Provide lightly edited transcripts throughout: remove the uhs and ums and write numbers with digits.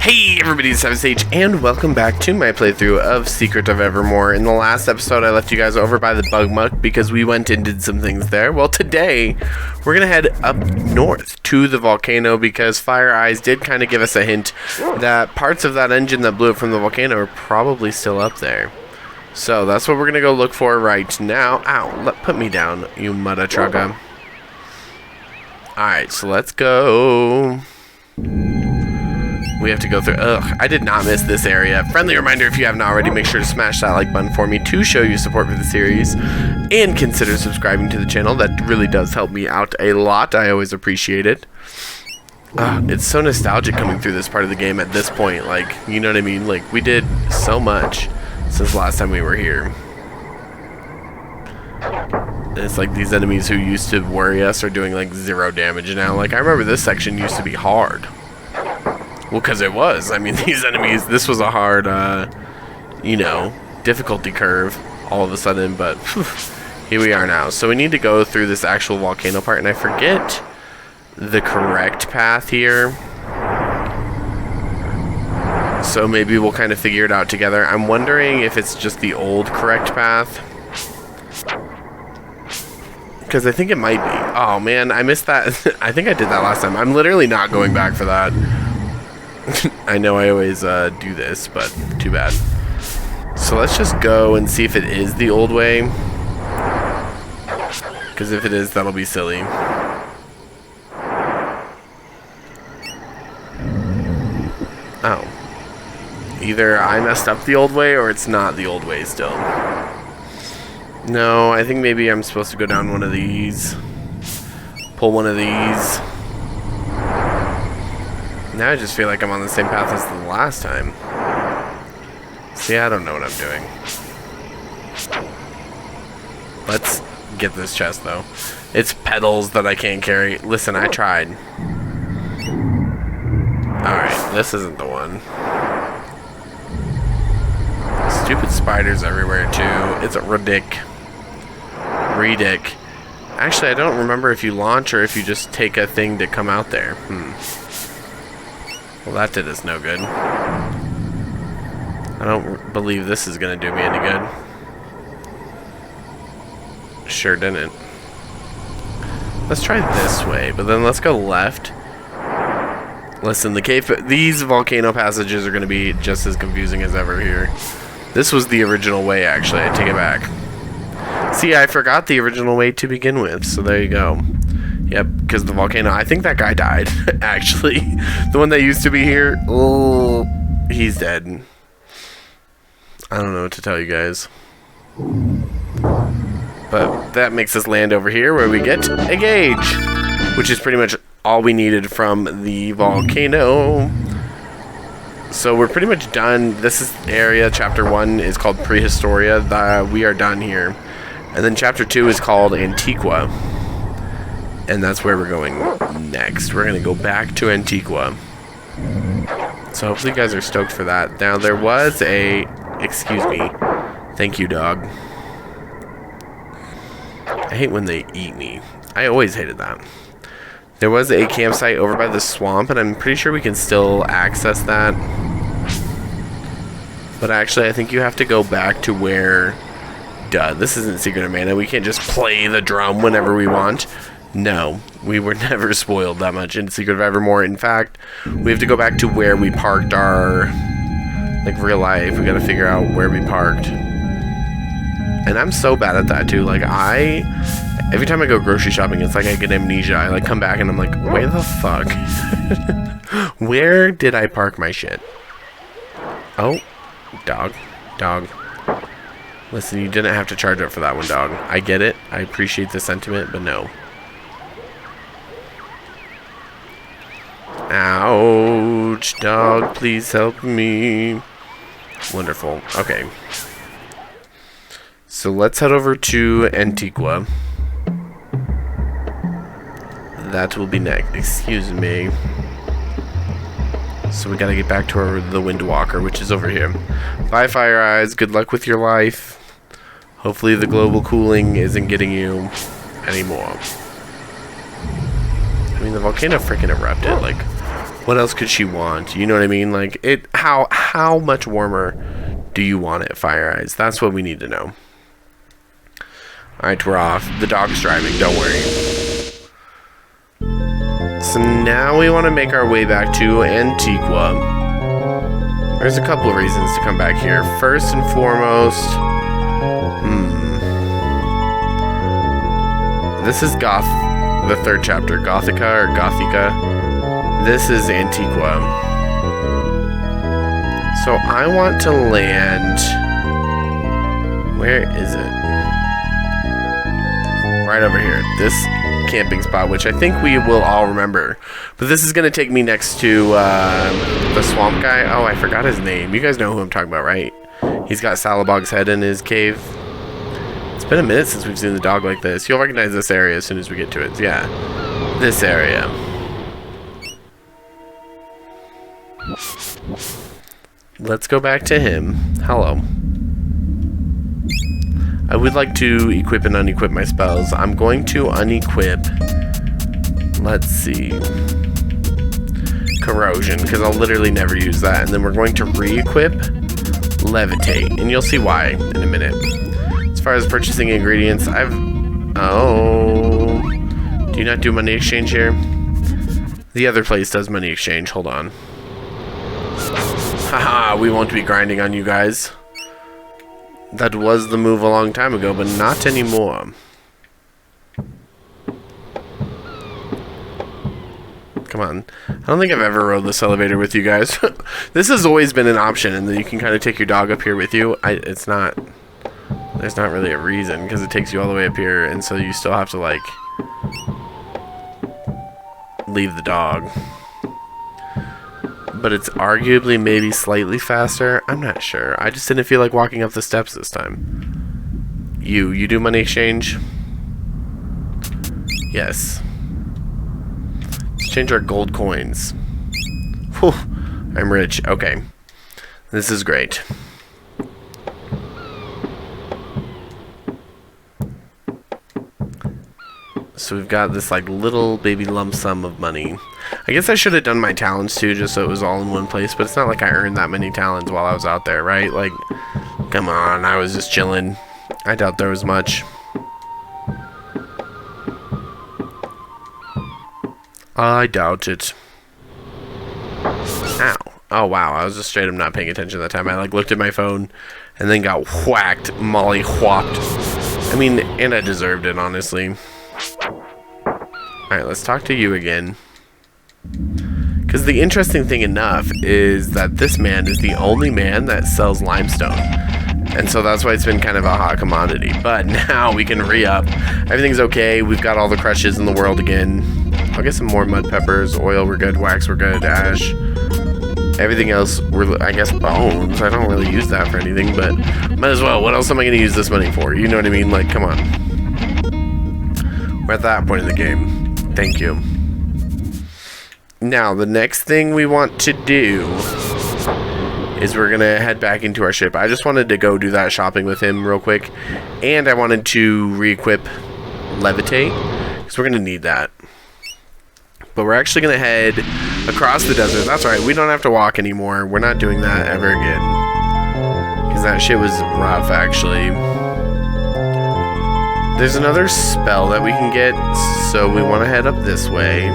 Hey everybody, it's savagesageyt, and welcome back to my playthrough of Secret of Evermore. In the last episode, I left you guys over by the bug muck because we went and did some things there. Well, today, we're going to head up north to the volcano because Fire Eyes did kind of give us a hint that parts of that engine that blew up from the volcano are probably still up there. So, that's what we're going to go look for right now. Ow, put me down, you mudda trugga. Alright, so let's go. We have to go through. Ugh, I did not miss this area. Friendly reminder, if you haven't already, make sure to smash that like button for me to show your support for the series. And consider subscribing to the channel. That really does help me out a lot. I always appreciate it. It's so nostalgic coming through this part of the game at this point. Like, you know what I mean? Like, we did so much since last time we were here. And it's like these enemies who used to worry us are doing like 0 damage now. Like, I remember this section used to be hard. Well, because it was. I mean, these enemies, this was a hard, you know, difficulty curve all of a sudden, but whew, here we are now. So we need to go through this actual volcano part, and I forget the correct path here. So maybe we'll kind of figure it out together. I'm wondering if it's just the old correct path. Because I think it might be. Oh, man, I missed that. I think I did that last time. I'm literally not going back for that. I know I always do this, but too bad. So let's just go and see if it is the old way. Because if it is, that'll be silly. Oh. Either I messed up the old way or it's not the old way still. No, I think maybe I'm supposed to go down one of these. Pull one of these. Now I just feel like I'm on the same path as the last time. See, I don't know what I'm doing. Let's get this chest, though. It's pedals that I can't carry. Listen, I tried. Alright, this isn't the one. Stupid spiders everywhere, too. It's a ridic. Actually, I don't remember if you launch or if you just take a thing to come out there. Well, that did us no good. I don't believe this is going to do me any good. Sure didn't. Let's try this way, but then let's go left. Listen, these volcano passages are going to be just as confusing as ever here. This was the original way, actually. I take it back. See, I forgot the original way to begin with, so there you go. Yep, because the volcano, I think that guy died, actually. The one that used to be here, oh, he's dead. I don't know what to tell you guys. But that makes us land over here where we get a gauge, which is pretty much all we needed from the volcano. So we're pretty much done. This is area, chapter 1 is called Prehistoria. We are done here. And then chapter 2 is called Antiqua. And that's where we're going next. We're going to go back to Antiqua. So hopefully you guys are stoked for that. Now there was a... Excuse me. Thank you, dog. I hate when they eat me. I always hated that. There was a campsite over by the swamp, and I'm pretty sure we can still access that. But actually, I think you have to go back to where... Duh, this isn't Secret of Mana. We can't just play the drum whenever we want. No, we were never spoiled that much in Secret of Evermore. In fact, we have to go back to where we parked our, like, real life. We gotta figure out where we parked. And I'm so bad at that, too. Like, every time I go grocery shopping, it's like I get amnesia. I, like, come back and I'm like, where the fuck? Where did I park my shit? Oh, dog. Listen, you didn't have to charge up for that one, dog. I get it. I appreciate the sentiment, but no. Ouch, dog, please help me. Wonderful. Okay. So let's head over to Antiqua. That will be next. Excuse me. So we gotta get back to the Windwalker, which is over here. Bye, Fire Eyes. Good luck with your life. Hopefully the global cooling isn't getting you anymore. I mean, the volcano freaking erupted. Like, What else could she want? You know what I mean? Like, how much warmer do you want it, Fire Eyes? That's what we need to know. Alright, we're off. The dog's driving, don't worry. So now we want to make our way back to Antigua. There's a couple of reasons to come back here. First and foremost, this is the third chapter, Gothica or Gothica. This is Antigua. So I want to land. Where is it? Right over here. This camping spot, which I think we will all remember. But this is going to take me next to the swamp guy. Oh, I forgot his name. You guys know who I'm talking about, right? He's got Salabog's head in his cave. It's been a minute since we've seen the dog like this. You'll recognize this area as soon as we get to it. Yeah, this area. Let's go back to him. Hello. I would like to equip and unequip my spells. I'm going to unequip, let's see, Corrosion, because I'll literally never use that. And then we're going to re-equip Levitate, and you'll see why in a minute. As far as purchasing ingredients, oh, do you not do money exchange here? The other place does money exchange, hold on. Haha, we won't be grinding on you guys. That was the move a long time ago, but not anymore. Come on. I don't think I've ever rode this elevator with you guys. This has always been an option, and then you can kind of take your dog up here with you. There's not really a reason, because it takes you all the way up here, and so you still have to, like, leave the dog. But it's arguably maybe slightly faster. I'm not sure. I just didn't feel like walking up the steps this time. You do money exchange? Yes. Let's change our gold coins. Whew. I'm rich. Okay. This is great. So we've got this like little baby lump sum of money. I guess I should have done my talents too, just so it was all in one place, but it's not like I earned that many talents while I was out there, right? Like, come on, I was just chilling. I doubt there was much. I doubt it. Ow. Oh wow, I was just straight up not paying attention that time. I like looked at my phone and then got whacked, molly whopped. I mean, and I deserved it, honestly. Alright, let's talk to you again. Because the interesting thing enough is that this man is the only man that sells limestone. And so that's why it's been kind of a hot commodity. But now we can re-up. Everything's okay. We've got all the crushes in the world again. I'll get some more mud peppers. Oil, we're good. Wax, we're good. Ash. Everything else, I guess bones. I don't really use that for anything, but might as well. What else am I going to use this money for? You know what I mean? Like, come on. We're at that point in the game. Thank you. Now, the next thing we want to do is we're going to head back into our ship. I just wanted to go do that shopping with him real quick. And I wanted to re-equip Levitate, because we're going to need that. But we're actually going to head across the desert. That's right, we don't have to walk anymore. We're not doing that ever again. Because that shit was rough, actually. There's another spell that we can get, so we want to head up this way.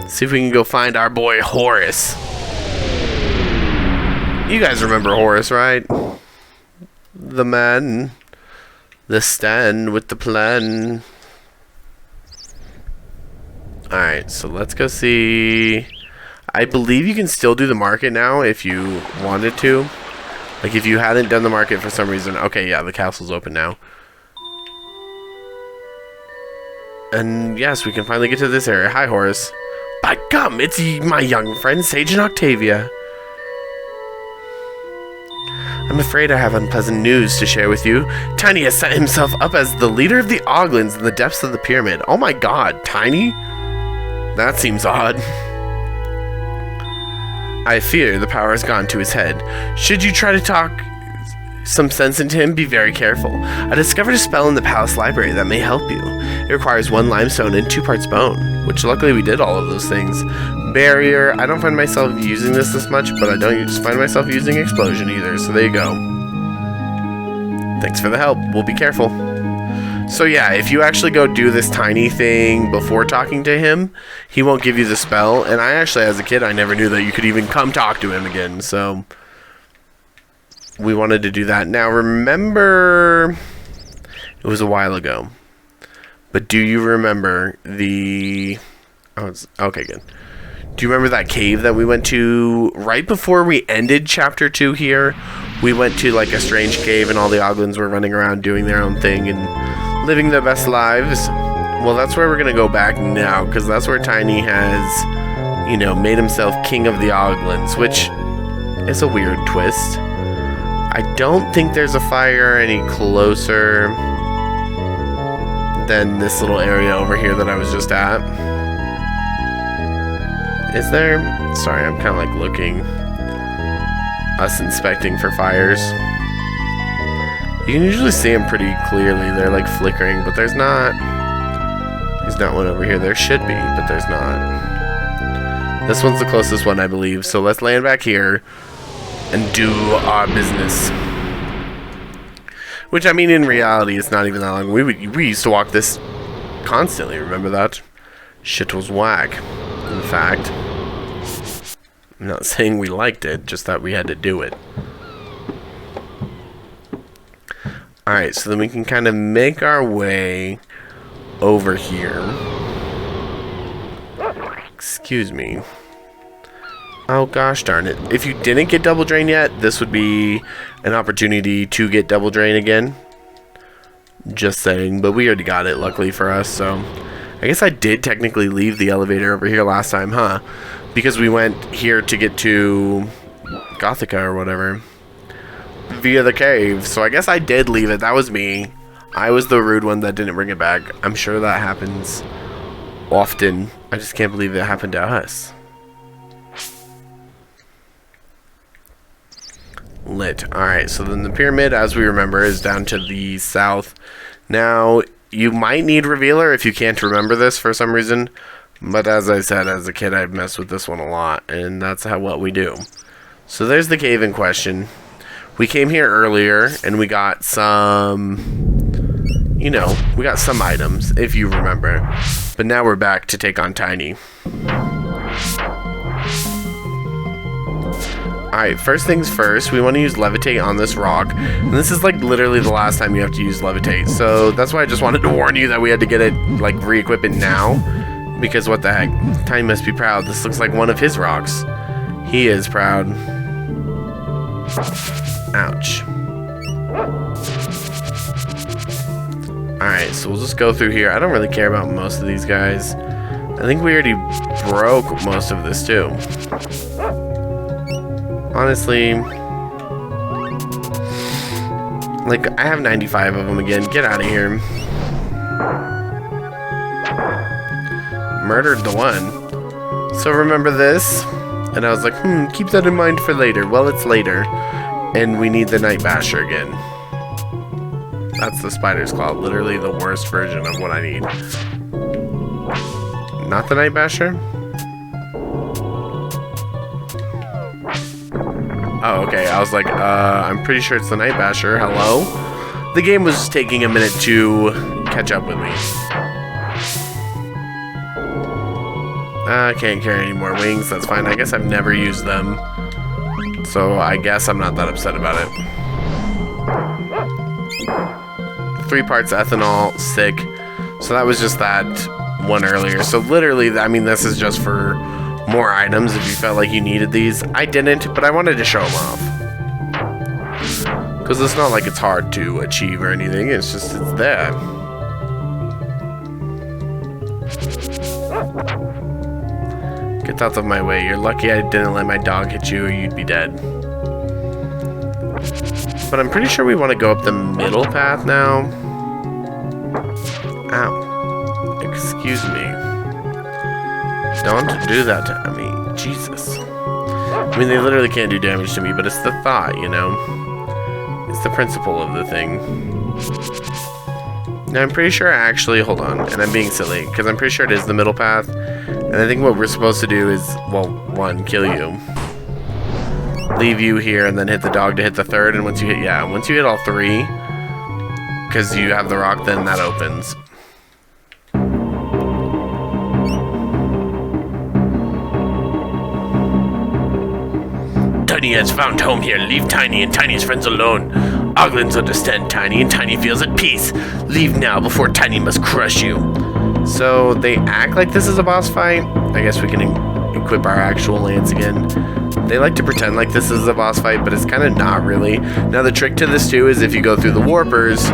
See if we can go find our boy Horace. You guys remember Horace, right? The man. The stand with the plan. Alright, so let's go see. I believe you can still do the market now if you wanted to. Like if you hadn't done the market for some reason. Okay, yeah, the castle's open now. And yes, we can finally get to this area. Hi, Horace. By gum, it's my young friend, Sage and Octavia. I'm afraid I have unpleasant news to share with you. Tiny has set himself up as the leader of the Oglins in the depths of the pyramid. Oh my god, Tiny? That seems odd. I fear the power has gone to his head. Should you try to talk some sense into him, be very careful. I discovered a spell in the palace library that may help you. It requires 1 limestone and 2 parts bone, which luckily we did all of those things. Barrier, I don't find myself using this much, but I don't find myself using explosion either, so there you go. Thanks for the help, we'll be careful. So yeah, if you actually go do this tiny thing before talking to him, he won't give you the spell, and I actually, as a kid, I never knew that you could even come talk to him again, so we wanted to do that. Now remember, it was a while ago, but do you remember the, okay, good. Do you remember that cave that we went to right before we ended chapter 2 here? We went to like a strange cave and all the Oglins were running around doing their own thing and living their best lives. Well, that's where we're going to go back now, because that's where Tiny has, you know, made himself king of the Oglins, which is a weird twist. I don't think there's a fire any closer than this little area over here that I was just at. Is there? Sorry, I'm kind of like looking. Us inspecting for fires. You can usually see them pretty clearly. They're like flickering, but there's not. There's not one over here. There should be, but there's not. This one's the closest one, I believe. So let's land back here and do our business. Which, I mean, in reality, it's not even that long. We used to walk this constantly, remember that? Shit was whack, in fact. I'm not saying we liked it, just that we had to do it. Alright, so then we can kind of make our way over here. Excuse me. Oh gosh darn it. If you didn't get Double Drain yet, this would be an opportunity to get Double Drain again. Just saying, but we already got it, luckily for us, so I guess I did technically leave the elevator over here last time, huh? Because we went here to get to Gothica or whatever via the cave. So I guess I did leave it. That was me. I was the rude one that didn't bring it back. I'm sure that happens often. I just can't believe it happened to us. Lit. Alright, so then the pyramid, as we remember, is down to the south. Now, you might need Revealer if you can't remember this for some reason. But as I said, as a kid, I've messed with this one a lot. And that's what we do. So there's the cave in question. We came here earlier, and we got some, you know, we got some items, if you remember. But now we're back to take on Tiny. Alright, first things first, we want to use Levitate on this rock. And this is like literally the last time you have to use Levitate. So that's why I just wanted to warn you that we had to get it, like, re-equip it now. Because what the heck, Tiny must be proud. This looks like one of his rocks. He is proud. Ouch. Alright, so we'll just go through here. I don't really care about most of these guys. I think we already broke most of this too. Honestly, like, I have 95 of them again. Get out of here. Murdered the one. So remember this? And I was like, keep that in mind for later. Well, it's later. And we need the Night Basher again. That's the Spider's Claw. Literally the worst version of what I need. Not the Night Basher? Oh, okay. I was like, I'm pretty sure it's the Night Basher. Hello? The game was taking a minute to catch up with me. I can't carry any more wings. That's fine. I guess I've never used them. So I guess I'm not that upset about it. 3 parts ethanol. Sick. So that was just that one earlier. So literally, I mean, this is just for more items if you felt like you needed these. I didn't, but I wanted to show them off. Because it's not like it's hard to achieve or anything. It's just, it's there. Get out of my way. You're lucky I didn't let my dog hit you or you'd be dead. But I'm pretty sure we want to go up the middle path now. Ow. Excuse me. Don't do that to me. Jesus. I mean, they literally can't do damage to me, but it's the thought, you know? It's the principle of the thing. Now, I'm pretty sure actually, hold on, and I'm being silly, because I'm pretty sure it is the middle path. And I think what we're supposed to do is, well, one, kill you. Leave you here, and then hit the dog to hit the third, and once you hit, yeah, once you hit all three, because you have the rock, then that opens. Tiny has found home here. Leave Tiny and Tiny's friends alone. Oglins understand Tiny, and Tiny feels at peace. Leave now before Tiny must crush you. So they act like this is a boss fight. I guess we can equip our actual lance again. They like to pretend like this is a boss fight, but it's kind of not really. Now the trick to this too is if you go through the warpers,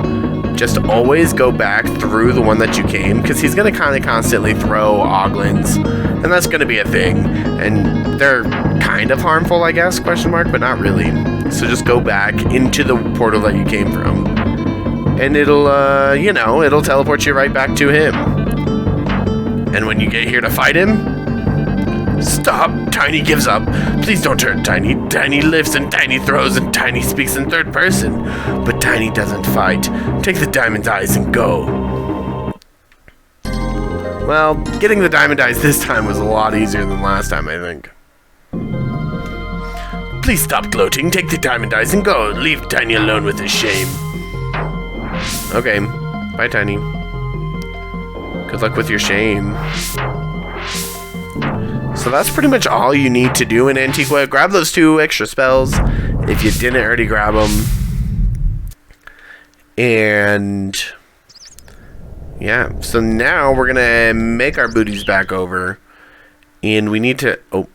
just always go back through the one that you came, because he's going to kind of constantly throw Oglins, and that's going to be a thing. And they're kind of harmful, I guess, question mark, but not really. So just go back into the portal that you came from, and it'll, you know, it'll teleport you right back to him. And when you get here to fight him, stop! Tiny gives up. Please don't hurt Tiny. Tiny lifts and Tiny throws and Tiny speaks in third person. But Tiny doesn't fight. Take the diamond eyes and go. Well, getting the diamond eyes this time was a lot easier than last time, I think. Please stop gloating. Take the diamond eyes and go. Leave Tiny alone with his shame. Okay. Bye, Tiny. Good luck with your shame. So that's pretty much all you need to do in Antiqua. Grab those 2 extra spells if you didn't already grab them. And yeah, so now we're gonna make our booties back over, and we need to, oh,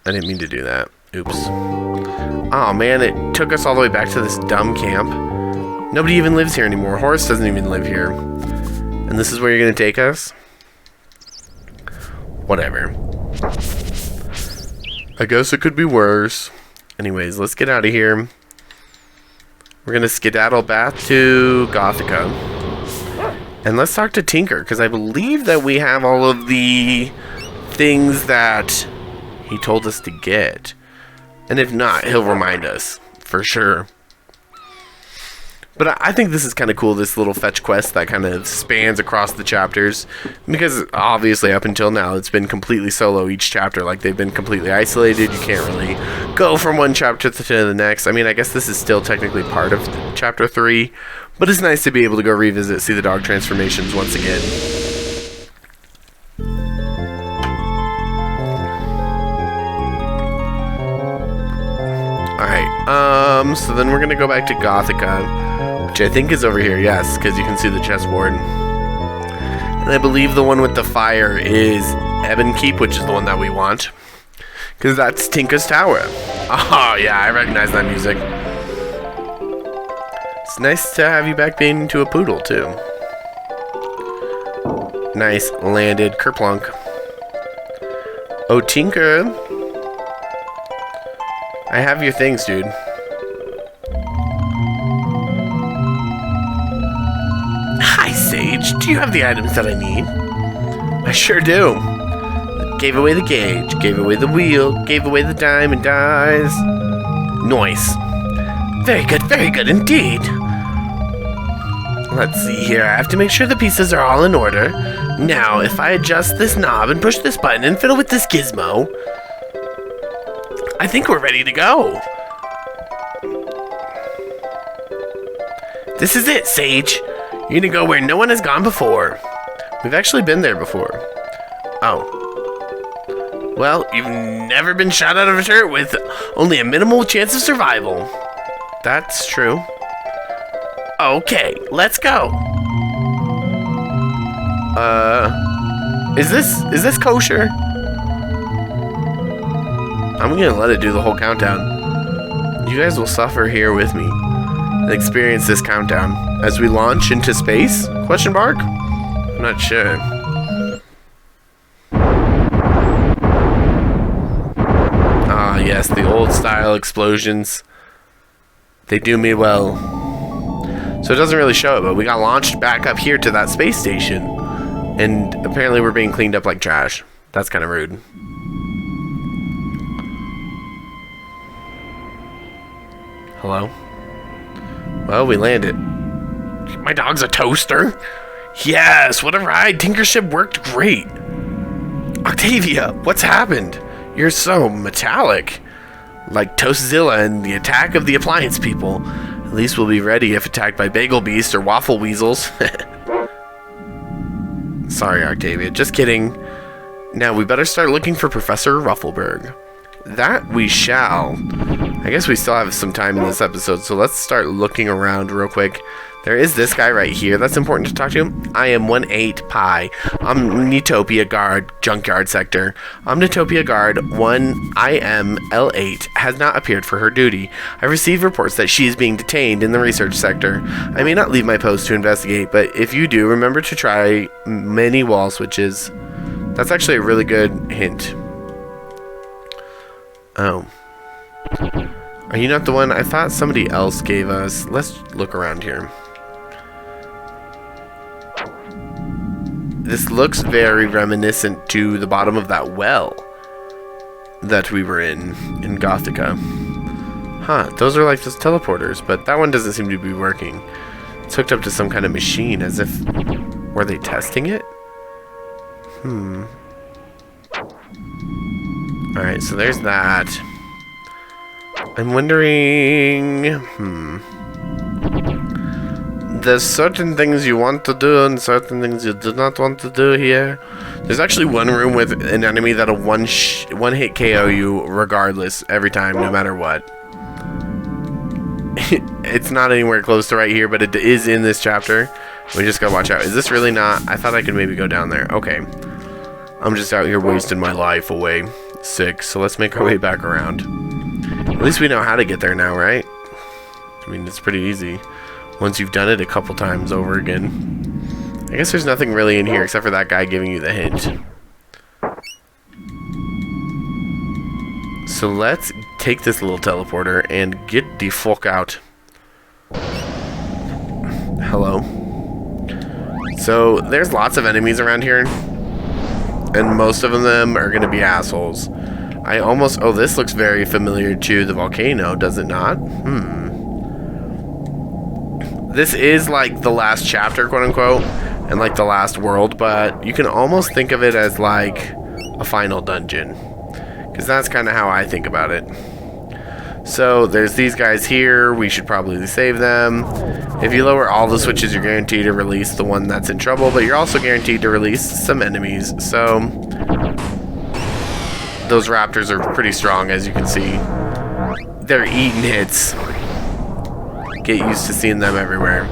I didn't mean to do that. Oops. Oh man, it took us all the way back to this dumb camp. Nobody even lives here anymore. Horace doesn't even live here. And this is where you're gonna take us? Whatever. I guess it could be worse. Anyways, let's get out of here. We're gonna skedaddle back to Gothica. And let's talk to Tinker, because I believe that we have all of the things that he told us to get. And if not, he'll remind us, for sure. But I think this is kind of cool, this little fetch quest that kind of spans across the chapters. Because obviously up until now, it's been completely solo each chapter. Like, they've been completely isolated. You can't really go from one chapter to the next. I mean, I guess this is still technically part of chapter 3. But it's nice to be able to go revisit, see the dog transformations once again. Alright, so then we're going to go back to Gothica, which I think is over here, yes, because you can see the chessboard. And I believe the one with the fire is Ebon Keep, which is the one that we want, because that's Tinka's Tower. Oh, yeah, I recognize that music. It's nice to have you back being into a poodle, too. Nice, landed, kerplunk. Oh, Tinker. I have your things, dude. Hi, Sage. Do you have the items that I need? I sure do. Gave away the gauge, gave away the wheel, gave away the diamond eyes. Nice. Very good indeed. Let's see here. I have to make sure the pieces are all in order. Now, if I adjust this knob and push this button and fiddle with this gizmo, I think we're ready to go. This is it, Sage. You're gonna go where no one has gone before. We've actually been there before. Oh. Well, you've never been shot out of a turret with only a minimal chance of survival. That's true. Okay, let's go. Is this kosher? I'm gonna let it do the whole countdown. You guys will suffer here with me and experience this countdown as we launch into space? Question mark? I'm not sure. Ah, yes, the old style explosions. They do me well. So it doesn't really show it, but we got launched back up here to that space station. And apparently we're being cleaned up like trash. That's kind of rude. Hello? Well, we landed. My dog's a toaster? Yes, what a ride. Tinker's ship worked great. Octavia, what's happened? You're so metallic. Like Toastzilla and the attack of the appliance people. At least we'll be ready if attacked by bagel beasts or waffle weasels. Sorry, Octavia, just kidding. Now we better start looking for Professor Ruffleberg. That we shall. I guess we still have some time in this episode, so let's start looking around real quick. There is this guy right here that's important to talk to. I am 1-8 Pi. Omnitopia Guard, Junkyard Sector. Omnitopia Guard 1IML8 has not appeared for her duty. I received reports that she is being detained in the research sector. I may not leave my post to investigate, but if you do, remember to try many wall switches. That's actually a really good hint. Oh. Are you not the one? I thought somebody else gave us... Let's look around here. This looks very reminiscent to the bottom of that well that we were in Gothica. Huh, those are like those teleporters, but that one doesn't seem to be working. It's hooked up to some kind of machine, as if... Were they testing it? Alright, so there's that. I'm wondering... There's certain things you want to do and certain things you do not want to do here. There's actually one room with an enemy that'll one-hit KO you regardless, every time, no matter what. It's not anywhere close to right here, but it is in this chapter. We just gotta watch out. Is this really not? I thought I could maybe go down there. Okay. I'm just out here wasting my life away. Sick. So let's make our way back around. At least we know how to get there now, right? I mean, it's pretty easy. Once you've done it a couple times over again. I guess there's nothing really in here except for that guy giving you the hint. So let's take this little teleporter and get the fuck out. Hello. So there's lots of enemies around here. And most of them are going to be assholes. I almost... Oh, this looks very familiar to the volcano, does it not? This is like the last chapter, quote-unquote, and like the last world, but you can almost think of it as like a final dungeon. Because that's kind of how I think about it. So, there's these guys here. We should probably save them. If you lower all the switches, you're guaranteed to release the one that's in trouble, but you're also guaranteed to release some enemies. So, those raptors are pretty strong, as you can see. They're eating hits. Get used to seeing them everywhere.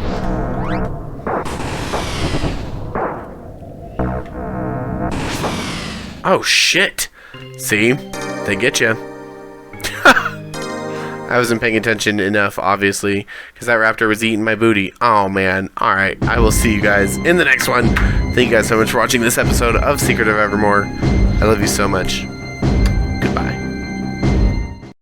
Oh, shit. See? They get you. I wasn't paying attention enough, obviously, because that raptor was eating my booty. Oh, man. Alright, I will see you guys in the next one. Thank you guys so much for watching this episode of Secret of Evermore. I love you so much.